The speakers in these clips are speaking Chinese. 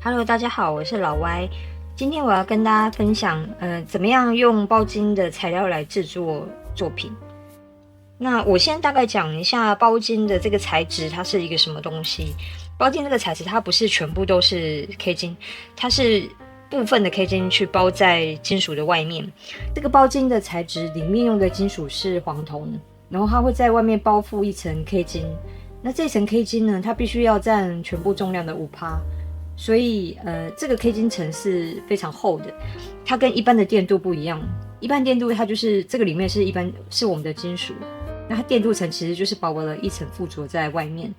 Hello， 大家好，我是老歪。今天我要跟大家分享，怎麼樣用包金的材料來制作作品。那我先大概講一下包金的這個材質，它是一個什麼東西。包金這個材質，它不是全部都是 K 金，它是部分的 K 金去包在金屬的外面。這個包金的材質裡面用的金屬是黃銅，然後它會在外面包覆一層 K 金。那這層 K 金呢，它必須要佔全部重量的5%。所以這個 K 金層是非常厚的，它跟一般的電鍍不一樣。一般電鍍它就是這個裡面是我們的金屬，那它電鍍層其實就是薄薄的一層附着在外面，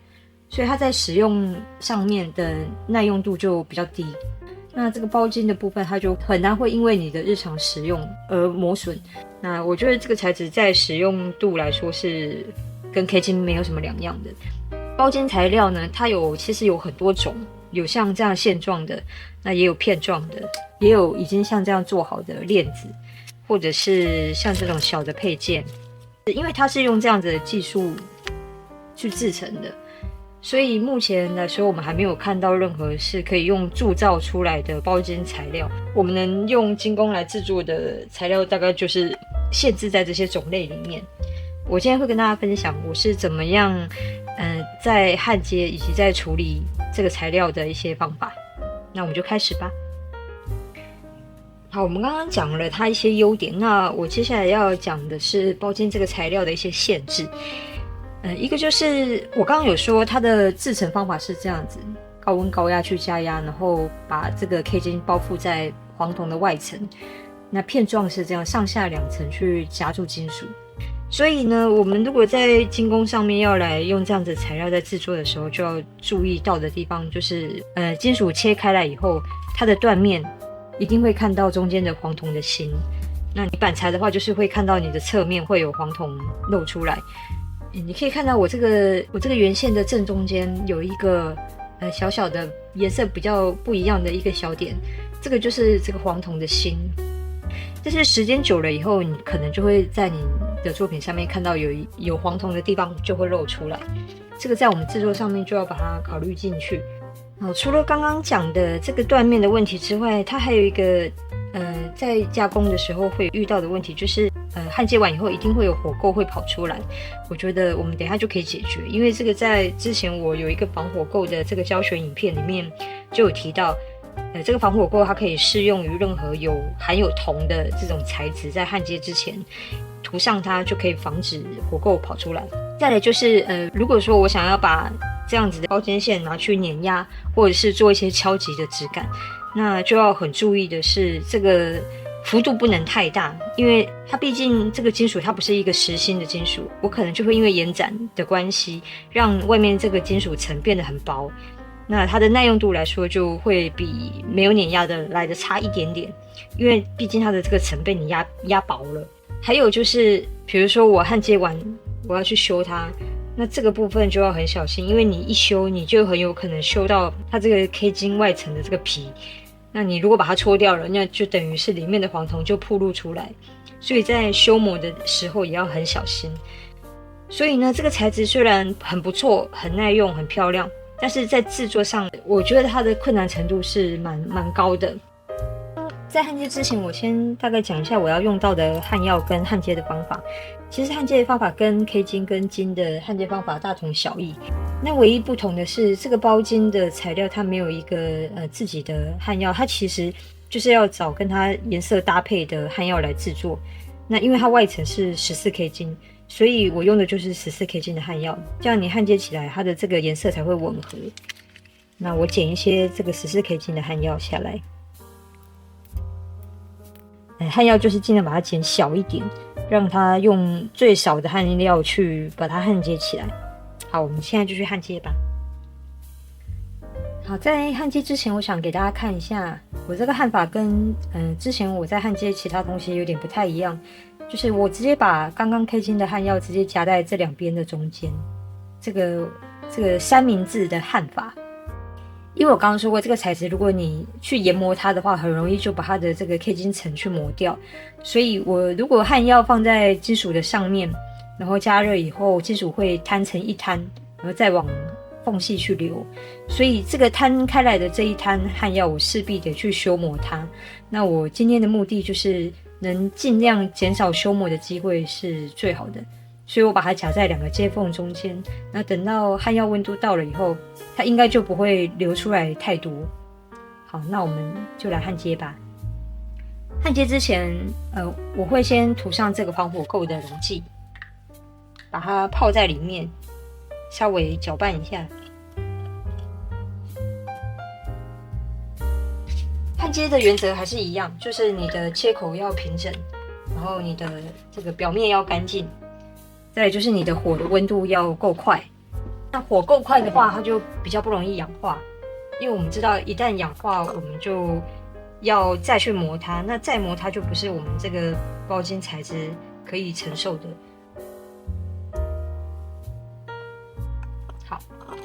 所以它在使用上面的耐用度就比較低。那這個包金的部分，它就很難會因為你的日常使用而磨損。那我覺得這個材質在使用度來說是跟 K 金沒有什麼兩樣的。包金材料呢，它其實有很多種。有像這樣線狀的，那也有片狀的，也有已經像這樣做好的鏈子，或者是像這種小的配件。因為它是用這樣子的技術去製成的，所以目前來說我們還沒有看到任何是可以用鑄造出來的包金材料。我們能用金工來製作的材料大概就是限制在這些種類裡面。我今天會跟大家分享我是怎麼樣在焊接以及在處理這個材料的一些方法。那我們就開始吧。好，我們剛剛講了它一些優點，那我接下來要講的是包金這個材料的一些限制。一個就是我剛剛有說它的製成方法是這樣子，高溫高壓去加壓，然後把這個 K 金包覆在黃銅的外層。那片狀是這樣，上下2層去夾住金屬。所以呢，我們如果在金工上面要來用這樣子的材料在制作的時候，就要注意到的地方就是，金屬切開來以後，它的斷面一定會看到中間的黃銅的芯。那你板材的話，就是會看到你的側面會有黃銅露出來。你可以看到我這個圓線的正中間有一個小小的顏色比較不一樣的一個小點，這個就是這個黃銅的芯。但是時間久了以後，你可能就會在你的作品上面看到有黃銅的地方就會露出來，這個在我們制作上面就要把它考慮進去。除了剛剛講的這個斷面的問題之外，它還有一個在加工的時候會遇到的問題，就是焊接完以後一定會有火垢會跑出來。我覺得我們等一下就可以解決，因為這個在之前我有一個防火垢的這個教學影片裡面就有提到。這個防火垢它可以適用於任何含有銅的這種材質，在焊接之前塗上它就可以防止火垢跑出來。再來就是如果說我想要把這樣子的包金線拿去碾壓，或者是做一些敲擊的質感，那就要很注意的是這個幅度不能太大，因為它畢竟這個金屬它不是一個實心的金屬，我可能就會因為延展的關係，讓外面這個金屬層變得很薄。那它的耐用度來說，就會比沒有碾壓的來的差一點點，因為畢竟它的這個層被你壓薄了。還有就是，比如說我焊接完，我要去修它，那這個部分就要很小心，因為你一修，你就很有可能修到它這個 K 金外層的這個皮。那你如果把它戳掉了，那就等於是裡面的黃銅就暴露出來，所以在修磨的時候也要很小心。所以呢，這個材質雖然很不錯，很耐用，很漂亮。但是在製作上，我覺得它的困難程度是蠻高的。在焊接之前，我先大概講一下我要用到的焊藥跟焊接的方法。其實焊接的方法跟 K 金跟金的焊接方法大同小異。那唯一不同的是，這個包金的材料它沒有一個自己的焊藥，它其實就是要找跟它顏色搭配的焊藥來製作。那因為它外層是14 K 金。所以我用的就是14 K 金的焊药，這樣你焊接起來，它的這個顏色才會吻合。那我剪一些這個14 K 金的焊藥下來，焊藥就是盡量把它剪小一點，讓它用最少的焊料去把它焊接起來。好，我們現在就去焊接吧。好，在焊接之前，我想給大家看一下我這個焊法跟之前我在焊接其他東西有點不太一樣。就是我直接把剛剛 K 金的焊藥直接夾在這兩邊的中間，這個三明治的焊法。因為我剛剛說過，這個材質如果你去研磨它的話，很容易就把它的這個 K 金層去磨掉。所以我如果焊藥放在金屬的上面，然後加熱以後，金屬會攤成一攤，然後再往縫隙去流，所以這個攤開來的這一灘漢藥，我勢必得去修磨它。那我今天的目的就是能盡量減少修磨的機會是最好的，所以我把它夾在2個接縫中間。那等到漢藥溫度到了以後，它應該就不會流出來太多。好，那我們就來焊接吧。焊接之前，我會先塗上這個防火垢的溶劑，把它泡在裡面，稍微攪拌一下。焊接的原則還是一樣，就是你的切口要平整，然後你的這個表面要乾淨，再來就是你的火的溫度要夠快。那火夠快的話，它就比較不容易氧化，因為我們知道一旦氧化，我們就要再去磨它，那再磨它就不是我们這個包巾材質可以承受的。好，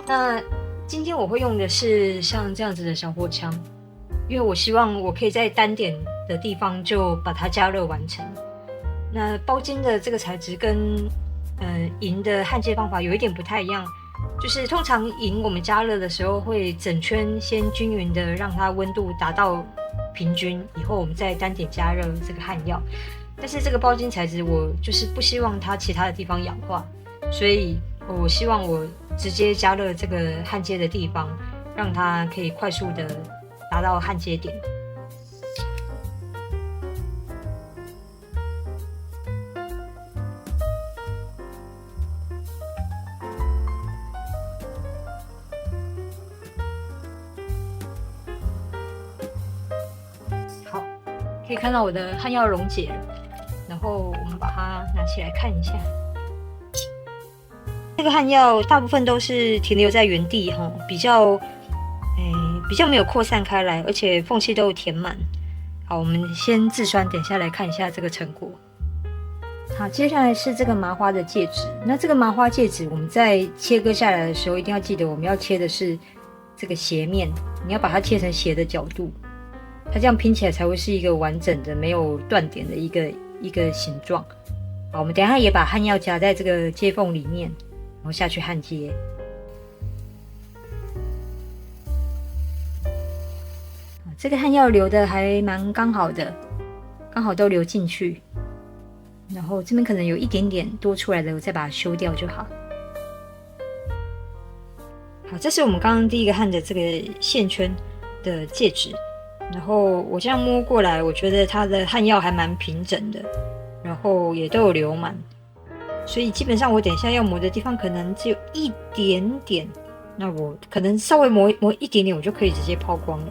那今天我會用的是像這樣子的小火槍，因為我希望我可以在單點的地方就把它加熱完成。那包巾的這個材質跟銀的焊接方法有一點不太一樣，就是通常銀我們加熱的時候會整圈先均勻的讓它溫度達到平均，以後我們再單點加熱這個焊藥。但是這個包巾材質我就是不希望它其他的地方氧化，所以我希望我直接加熱這個焊接的地方，讓它可以快速的達到焊接點。可以看到我的焊藥溶解了，然後我們把它拿起來看一下。這個焊藥大部分都是停留在原地哈，比較沒有擴散開來，而且縫隙都有填滿。好，我們先自酸，等一下來看一下這個成果。好，接下來是這個麻花的戒指。那這個麻花戒指，我們在切割下來的時候，一定要記得我們要切的是這個斜面，你要把它切成斜的角度。它這樣拼起來才會是一個完整的、沒有斷點的一個形狀。好，我們等一下也把焊藥夾在這個接縫裡面，然後下去焊接。這個焊藥流的還蠻剛好的，剛好都流進去。然後這邊可能有一點點多出來的，我再把它修掉就好。好，這是我們剛剛第一個焊的這個線圈的戒指。然後我這樣摸過來，我覺得它的焊藥還蠻平整的，然後也都有流滿，所以基本上我等一下要磨的地方可能只有一點點，那我可能稍微磨一點點，我就可以直接拋光了。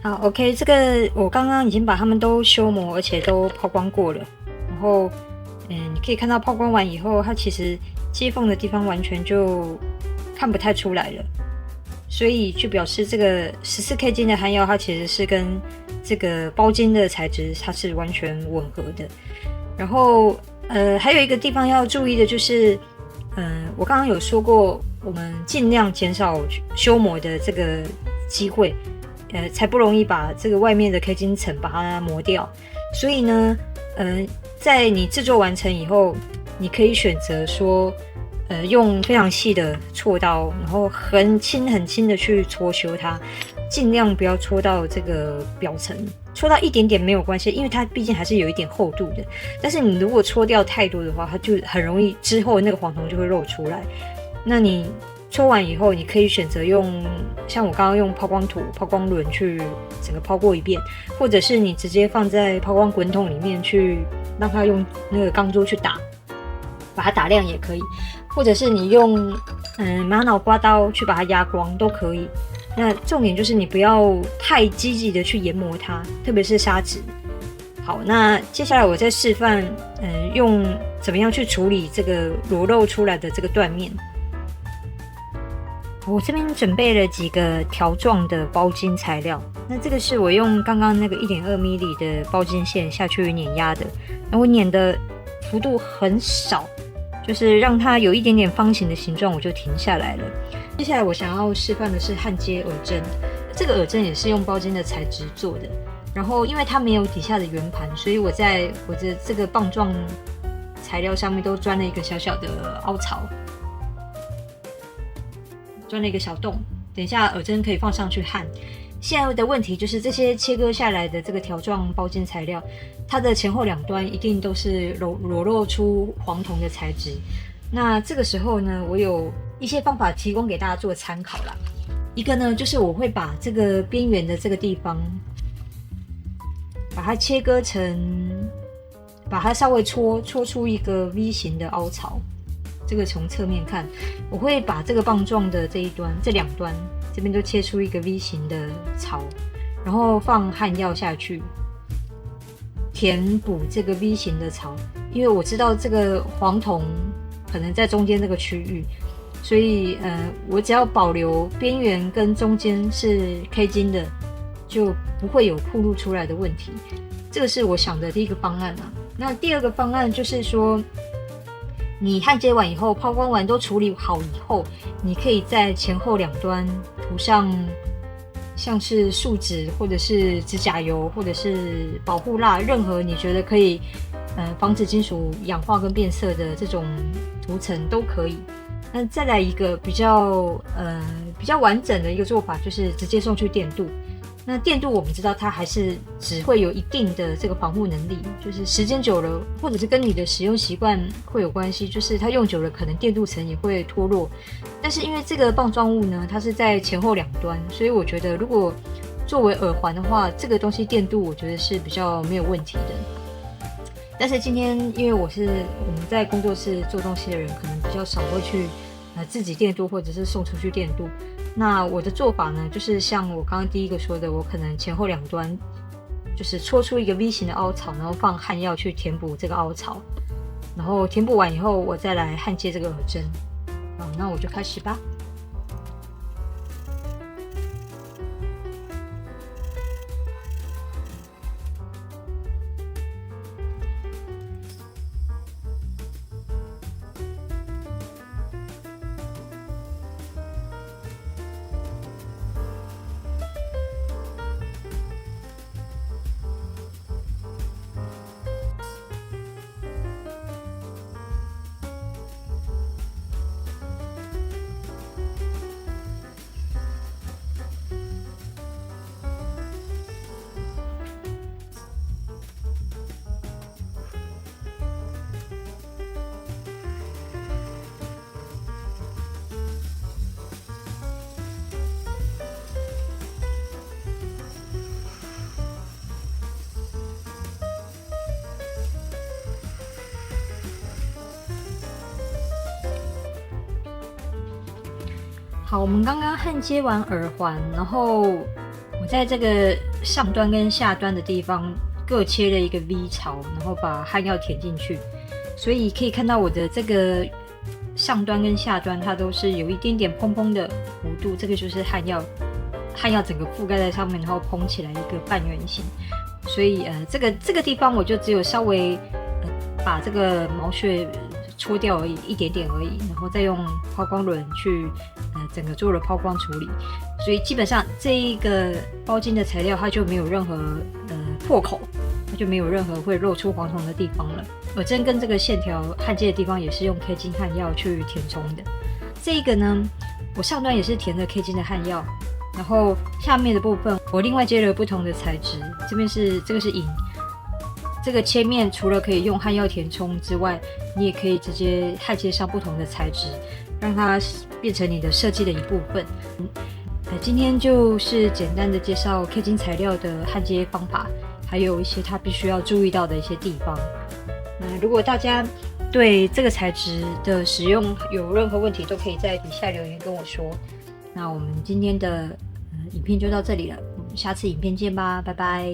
好 ，OK， 這个我剛剛已經把它們都修磨，而且都拋光過了。然後，你可以看到拋光完以後，它其實接縫的地方完全就看不太出來了。所以就表示這個14K 金的焊藥，它其實是跟這個包巾的材質它是完全吻合的。然後，還有一個地方要注意的就是，我剛剛有說過，我們盡量減少修磨的這個機會。才不容易把這個外面的 K 金層把它磨掉。所以呢，在你製作完成以後，你可以選擇說，用非常細的銼刀，然後很輕的去搓修它，盡量不要搓到這個表層，搓到一點點沒有關係，因為它畢竟還是有一點厚度的。但是你如果搓掉太多的話，它就很容易之後那個黃銅就會露出來。那你搓完以後，你可以選擇用像我剛剛用拋光土、拋光輪去整個拋過一遍，或者是你直接放在拋光滾筒裡面去讓它用那個鋼珠去打，把它打亮也可以，或者是你用瑪瑙刮刀去把它壓光都可以。那重點就是你不要太積極的去研磨它，特別是砂紙。好，那接下來我再示範用怎麼樣去處理這個裸露出來的這個斷面。我這邊準備了幾個條狀的包巾材料，那這個是我用剛剛那個 1.2mm 的包巾線下去碾壓的，那我碾的幅度很少，就是讓它有一點點方形的形狀，我就停下來了。接下來我想要示範的是焊接耳針，這個耳針也是用包巾的材質做的，然後因為它沒有底下的圓盤，所以我在我的這個棒狀材料上面都鑽了一個小小的凹槽，鑽了一個小洞，等一下耳針可以放上去焊。現在的問題就是這些切割下來的這個條狀包巾材料，它的前後兩端一定都是裸露出黃銅的材質。那這個時候呢，我有一些方法提供給大家做參考啦。一個呢，就是我會把這個邊緣的這個地方，把它切割成，把它稍微戳出一個 V 型的凹槽。這個從側面看，我會把這個棒狀的這一端、這兩端這邊都切出一個 V 型的槽，然後放焊藥下去填補這個 V 型的槽。因為我知道這個黃銅可能在中間這個區域，所以我只要保留邊緣跟中間是 K 金的，就不會有暴露出來的問題。這個是我想的第一個方案啊。那第二個方案就是說，你焊接完以後，拋光完都處理好以後，你可以在前後兩端塗上像是樹脂或者是指甲油或者是保護蠟，任何你覺得可以防止金屬氧化跟變色的這種塗層都可以。那再來一個比較完整的一個做法，就是直接送去電鍍。那電鍍我們知道它還是只會有一定的這個防護能力，就是時間久了，或者是跟你的使用習慣會有關係，就是它用久了可能電鍍層也會脫落。但是因為這個棒狀物呢，它是在前後兩端，所以我覺得如果作為耳環的話，這個東西電鍍我覺得是比較沒有問題的。但是今天因為我們在工作室做東西的人，可能比較少會去自己電鍍或者是送出去電鍍。那我的做法呢，就是像我剛刚第一個說的，我可能前後兩端就是戳出一個 V 型的凹槽，然後放焊藥去填補這個凹槽，然後填補完以後，我再來焊接這個耳針。好，那我就開始吧。好，我們剛剛焊接完耳環，然後我在這個上端跟下端的地方各切了一個 V 槽，然後把焊藥填進去，所以可以看到我的這個上端跟下端它都是有一點點蓬蓬的弧度，這個就是焊藥整個覆蓋在上面，然後蓬起來一個半圓形。所以這個地方我就只有稍微把這個毛屑戳掉而已，一點點而已，然後再用拋光輪去整個做了拋光處理，所以基本上這一個包巾的材料它就沒有任何破口，它就沒有任何會露出黃銅的地方了。耳針跟這個線條焊接的地方也是用 K 金焊藥去填充的。這一個呢，我上端也是填了 K 金的焊藥，然後下面的部分我另外接了不同的材質，這個是银。這個切面除了可以用焊藥填充之外，你也可以直接焊接上不同的材質，讓它變成你的設計的一部分。今天就是簡單的介紹 K 金材料的焊接方法，還有一些它必須要注意到的一些地方。那如果大家對這個材質的使用有任何問題，都可以在底下留言跟我說。那我們今天的影片就到這裡了，我們下次影片見吧，拜拜。